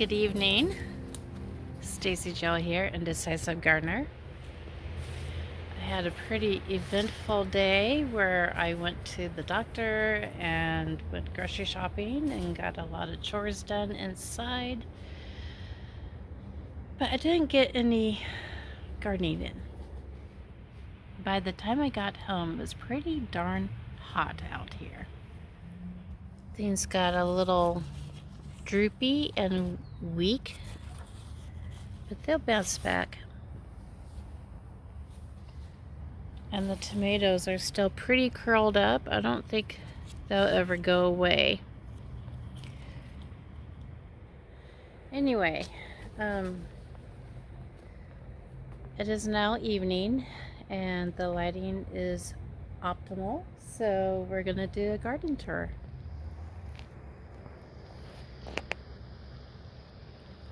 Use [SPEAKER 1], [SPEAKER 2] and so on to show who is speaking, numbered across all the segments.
[SPEAKER 1] Good evening. Stacy Jo here, Indecisive Gardener. I had a pretty eventful day where I went to the doctor and went grocery shopping and got a lot of chores done inside. But I didn't get any gardening in. By the time I got home, it was pretty darn hot out here. Things got a little droopy and weak, but they'll bounce back. And the tomatoes are still pretty curled up. I don't think they'll ever go away. Anyway, it is now evening and the lighting is optimal, so we're gonna do a garden tour.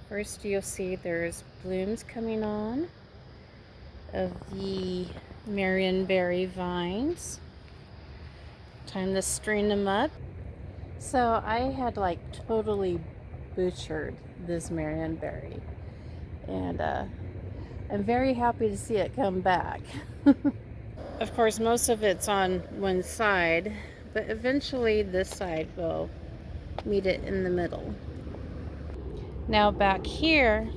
[SPEAKER 1] First, you'll see there's blooms coming on of the Marionberry vines. Time to string them up. So I had like totally butchered this Marionberry, and I'm very happy to see it come back. Of course, most of it's on one side, but eventually this side will meet it in the middle. Now back here,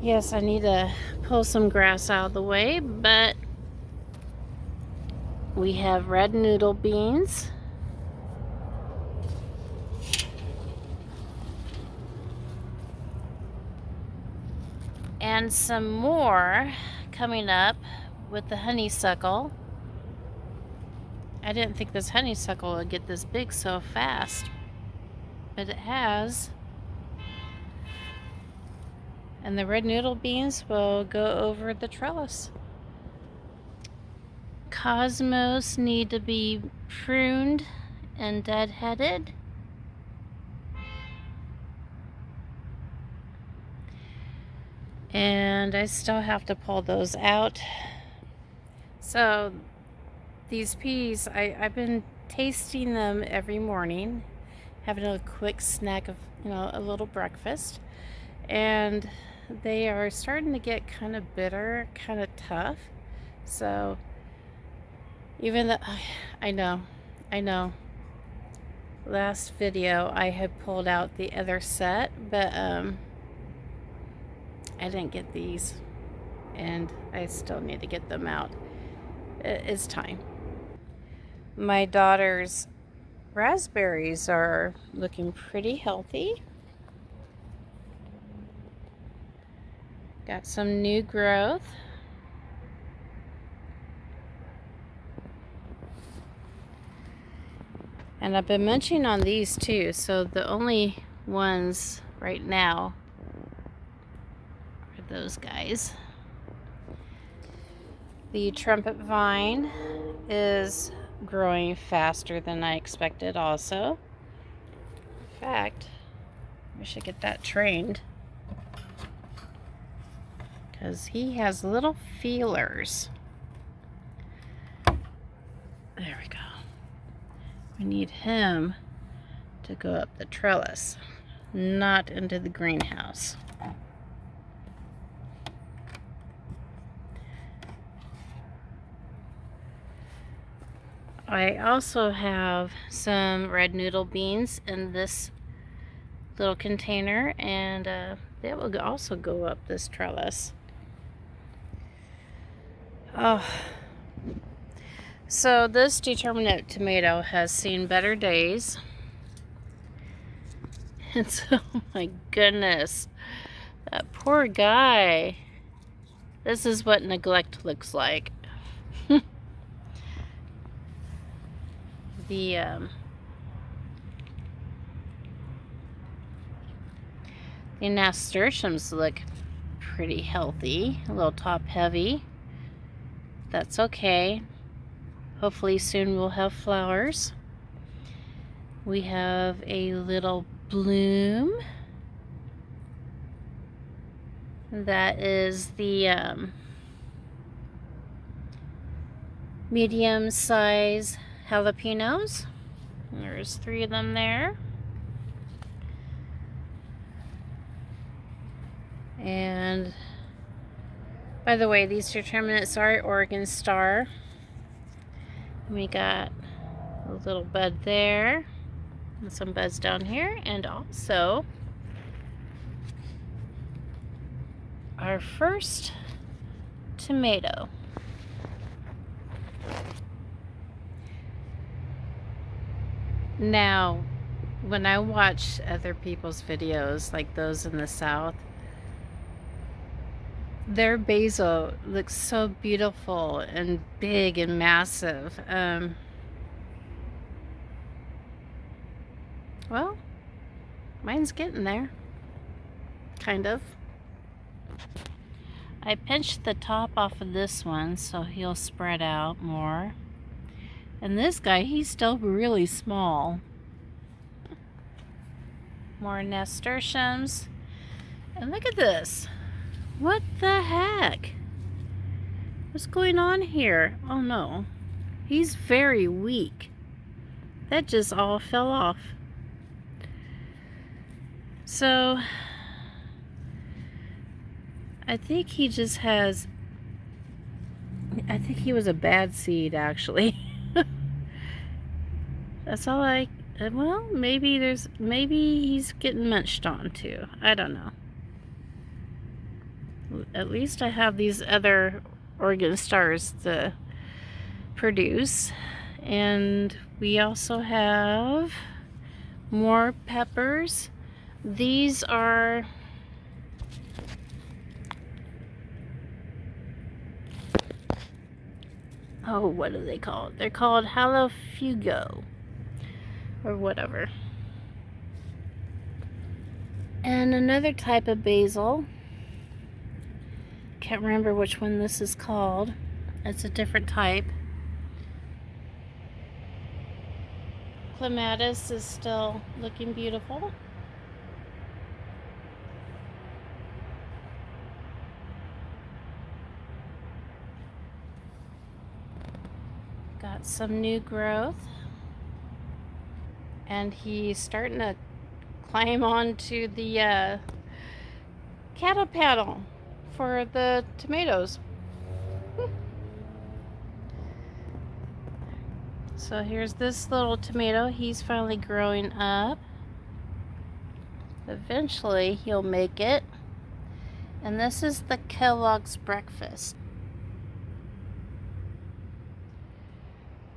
[SPEAKER 1] yes, I need to pull some grass out of the way, but we have red noodle beans. And some more coming up with the honeysuckle. I didn't think this honeysuckle would get this big so fast, but it has. And the red noodle beans will go over the trellis. Cosmos need to be pruned and deadheaded. And I still have to pull those out. So these peas, I've been tasting them every morning, having a quick snack of, a little breakfast. And they are starting to get kind of bitter, kind of tough. So even though, I know, last video I had pulled out the other set, but I didn't get these, and I still need to get them out. It's time. My daughter's raspberries are looking pretty healthy. Got some new growth. And I've been munching on these too, so the only ones right now are those guys. The trumpet vine is growing faster than I expected also. In fact, we should get that trained, because he has little feelers. There we go. We need him to go up the trellis, not into the greenhouse. I also have some red noodle beans in this little container, and they will also go up this trellis. Oh, so this determinate tomato has seen better days. And so, my goodness, that poor guy. This is what neglect looks like. The nasturtiums look pretty healthy, a little top heavy. That's okay. Hopefully soon we'll have flowers. We have a little bloom. That is the medium size jalapenos. There's 3 of them there. And by the way, these determinants are Oregon Star. We got a little bud there and some buds down here, and also our first tomato. Now, when I watch other people's videos, like those in the South, their basil looks so beautiful and big and massive. Well, mine's getting there, kind of. I pinched the top off of this one so he'll spread out more. And this guy, he's still really small. More nasturtiums. And look at this. What the heck? What's going on here? Oh no. He's very weak. That just all fell off. So, I think he just has... I think he was a bad seed, actually. That's all I... Well, maybe he's getting munched on too. I don't know. At least I have these other Oregon Stars to produce. And we also have more peppers. These are... Oh, what are they called? They're called Halofugo. Or whatever. And another type of basil. Can't remember which one this is called. It's a different type. Clematis is still looking beautiful. Got some new growth. And he's starting to climb onto the cattle paddle for the tomatoes. So here's this little tomato. He's finally growing up. Eventually he'll make it. And this is the Kellogg's breakfast.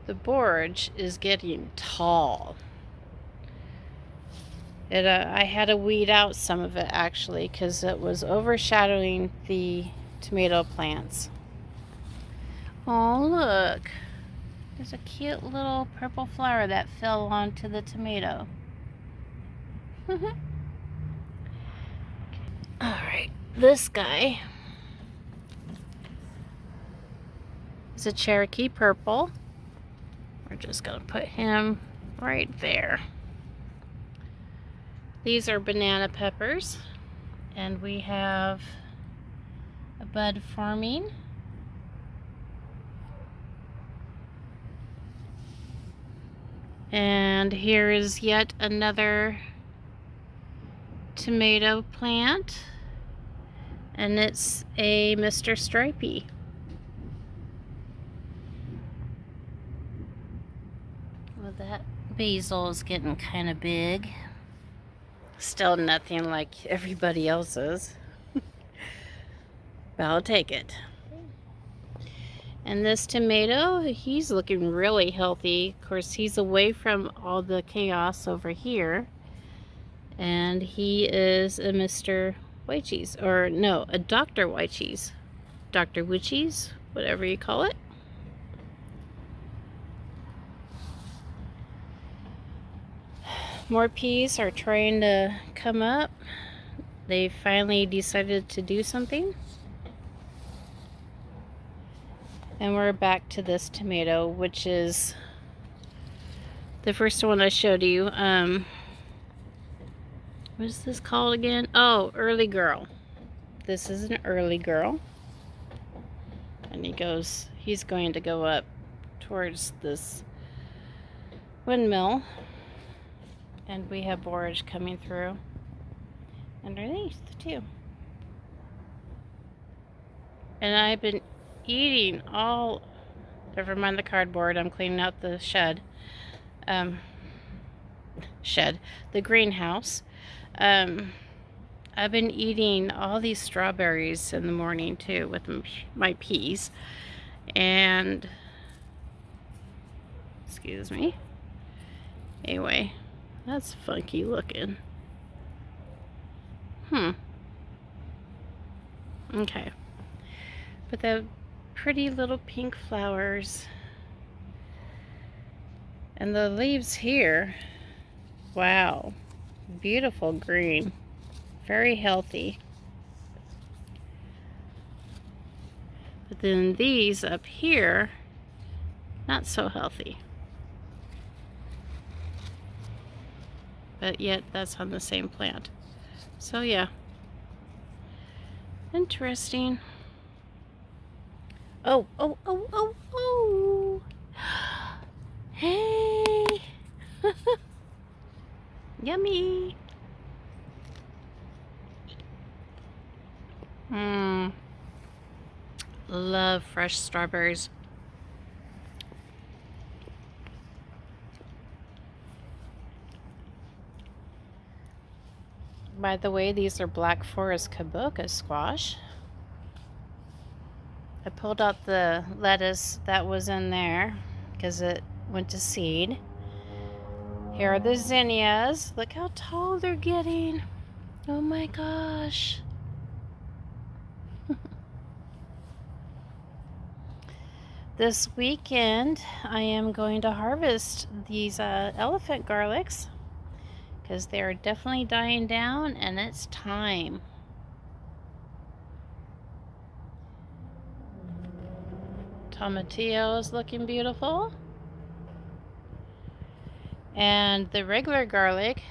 [SPEAKER 1] The borage is getting tall. I had to weed out some of it actually because it was overshadowing the tomato plants. Oh, look. There's a cute little purple flower that fell onto the tomato. Alright, this guy is a Cherokee purple. We're just going to put him right there. These are banana peppers, and we have a bud forming. And here is yet another tomato plant, and it's a Mr. Stripey. Well, that basil is getting kind of big. Still nothing like everybody else's. But I'll take it. And this tomato, he's looking really healthy. Of course, he's away from all the chaos over here. And he is a Mr. White Cheese. Or no, a Dr. White Cheese. Dr. White Cheese, whatever you call it. More peas are trying to come up. They finally decided to do something. And we're back to this tomato, which is the first one I showed you. What is this called again? Oh, Early Girl. This is an Early Girl. And he's going to go up towards this windmill. And we have borage coming through underneath too. And I've been eating all, never mind the cardboard, I'm cleaning out the shed. The greenhouse. I've been eating all these strawberries in the morning too with my peas. And, excuse me. Anyway, that's funky looking. Okay. But the pretty little pink flowers. And the leaves here, wow, beautiful green, very healthy. But then these up here, not so healthy. But yet that's on the same plant. So yeah, interesting. Oh. Hey. Yummy. Love fresh strawberries. By the way, these are Black Forest Kaboka squash. I pulled out the lettuce that was in there because it went to seed. Here are the zinnias. Look how tall they're getting. Oh my gosh. This weekend, I am going to harvest these elephant garlics because they're definitely dying down and it's time. Tomatillo is looking beautiful. And the regular garlic,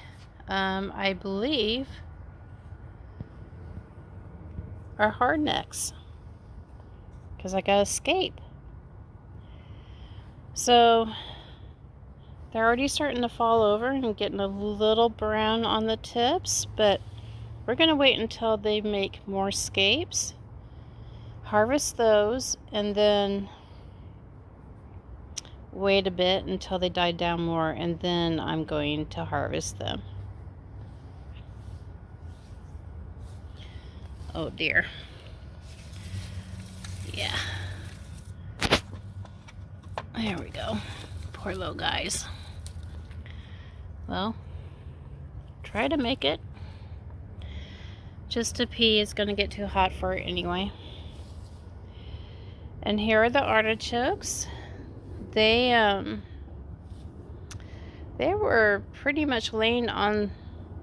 [SPEAKER 1] I believe, are hardnecks because I gotta escape. So they're already starting to fall over and getting a little brown on the tips, but we're gonna wait until they make more scapes, harvest those, and then wait a bit until they die down more, and then I'm going to harvest them. Oh dear. Yeah. There we go. Poor little guys. Well, try to make it. Just a pea is going to get too hot for it anyway. And here are the artichokes. They were pretty much laying on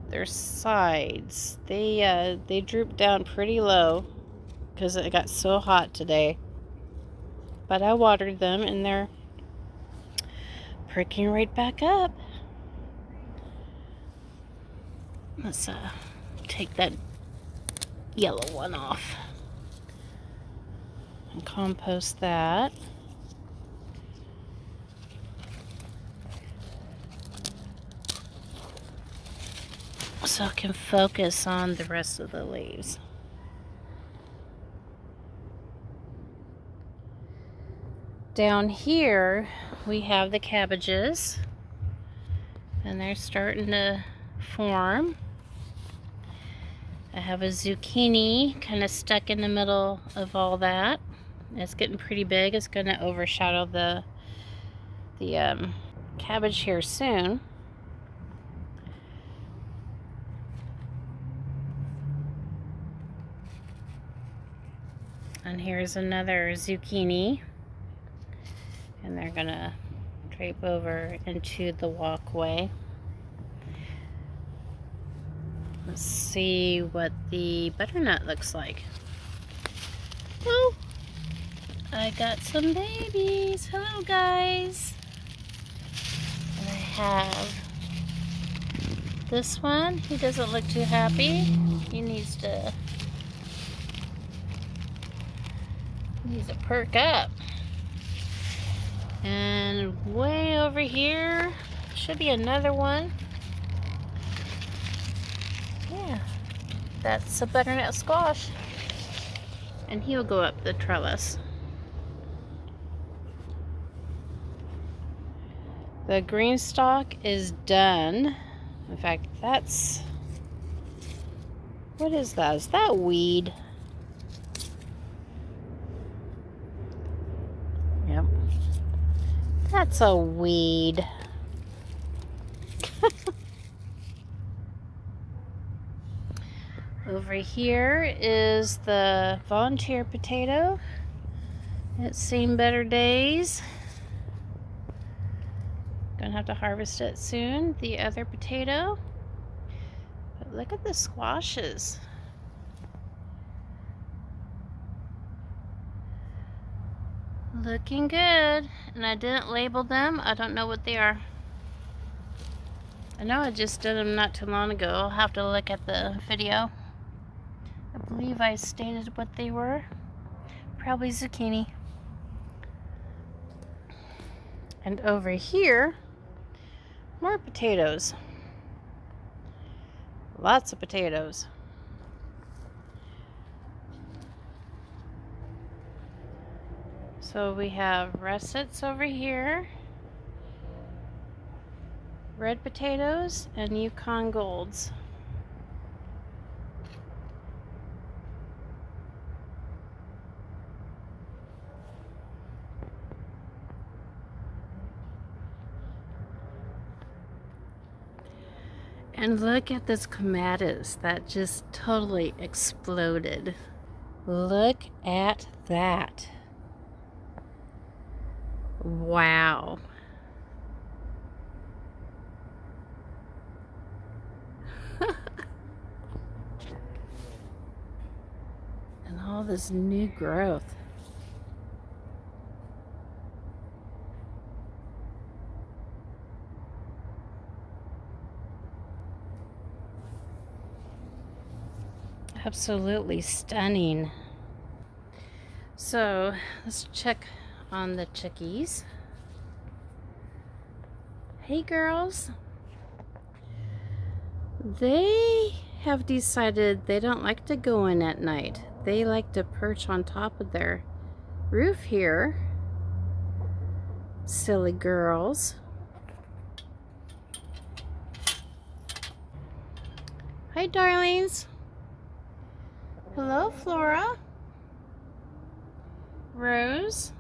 [SPEAKER 1] their sides. They drooped down pretty low because it got so hot today. But I watered them and they're perking right back up. Let's take that yellow one off and compost that. So I can focus on the rest of the leaves. Down here we have the cabbages and they're starting to form. I have a zucchini kind of stuck in the middle of all that. It's getting pretty big. It's going to overshadow the cabbage here soon. And here's another zucchini. And they're going to drape over into the walkway. Let's see what the butternut looks like. Oh, I got some babies. Hello, guys. And I have this one. He doesn't look too happy. He needs to perk up. And way over here should be another one. Yeah, that's a butternut squash. And he'll go up the trellis. The green stalk is done. In fact, that's... what is that? Is that weed? Yep. That's a weed. Over here is the volunteer potato. It's seen better days. Gonna have to harvest it soon. The other potato. But look at the squashes. Looking good. And I didn't label them. I don't know what they are. I know I just did them not too long ago. I'll have to look at the video. I believe I stated what they were. Probably zucchini. And over here, more potatoes. Lots of potatoes. So we have russets over here, red potatoes, and Yukon Golds. And look at this clematis that just totally exploded. Look at that. Wow. And all this new growth. Absolutely stunning. So let's check on the chickies. Hey girls. They have decided they don't like to go in at night. They like to perch on top of their roof here. Silly girls. Hi darlings. Hello, Flora. Rose.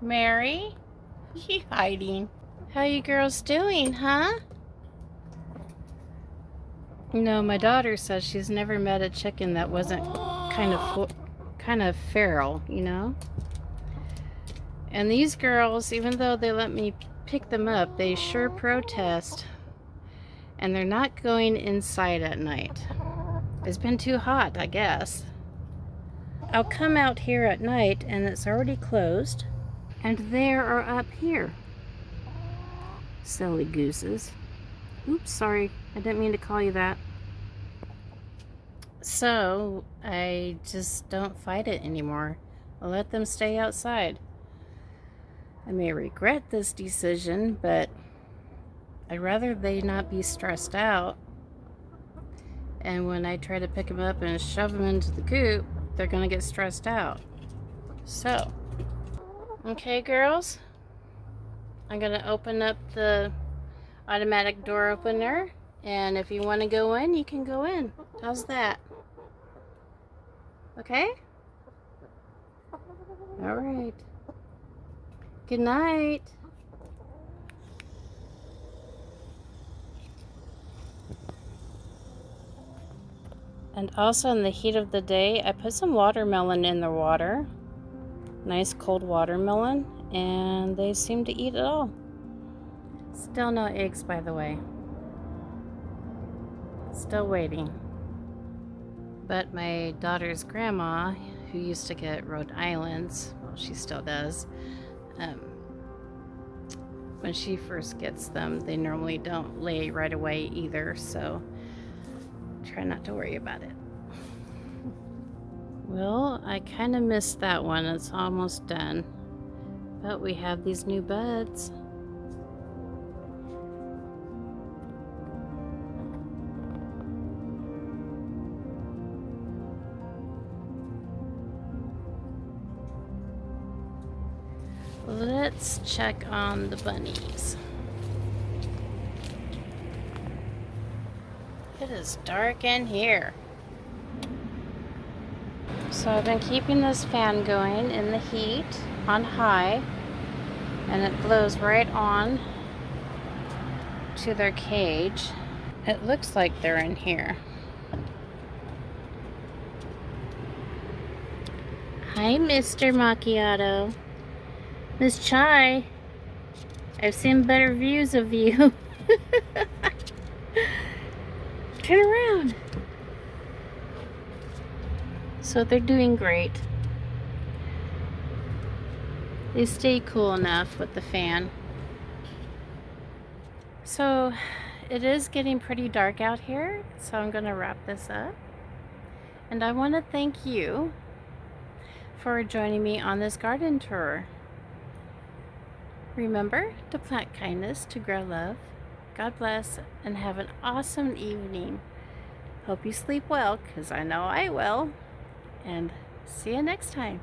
[SPEAKER 1] Mary. You hiding. How you girls doing, huh? No, my daughter says she's never met a chicken that wasn't kind of feral, you know? And these girls, even though they let me pick them up, they sure protest. And they're not going inside at night. It's been too hot, I guess. I'll come out here at night and it's already closed. And they are up here. Silly gooses. Oops, sorry. I didn't mean to call you that. So, I just don't fight it anymore. I'll let them stay outside. I may regret this decision, but I'd rather they not be stressed out. And when I try to pick them up and shove them into the coop, they're gonna get stressed out. So, okay girls, I'm gonna open up the automatic door opener, and if you want to go in, you can go in. How's that? Okay? All right. Good night. And also in the heat of the day, I put some watermelon in the water. Nice cold watermelon, and they seem to eat it all. Still no eggs, by the way. Still waiting. But my daughter's grandma, who used to get Rhode Islands, well, she still does, when she first gets them, they normally don't lay right away either, so try not to worry about it. Well, I kind of missed that one. It's almost done. But we have these new buds. let's check on the bunnies. It is dark in here. So I've been keeping this fan going in the heat on high, and it blows right on to their cage. It looks like they're in here. Hi, Mr. Macchiato. Miss Chai, I've seen better views of you. Turn around. So they're doing great. They stay cool enough with the fan. So it is getting pretty dark out here, so I'm going to wrap this up. And I want to thank you for joining me on this garden tour. Remember to plant kindness, to grow love. God bless, and have an awesome evening. Hope you sleep well, because I know I will. And see you next time.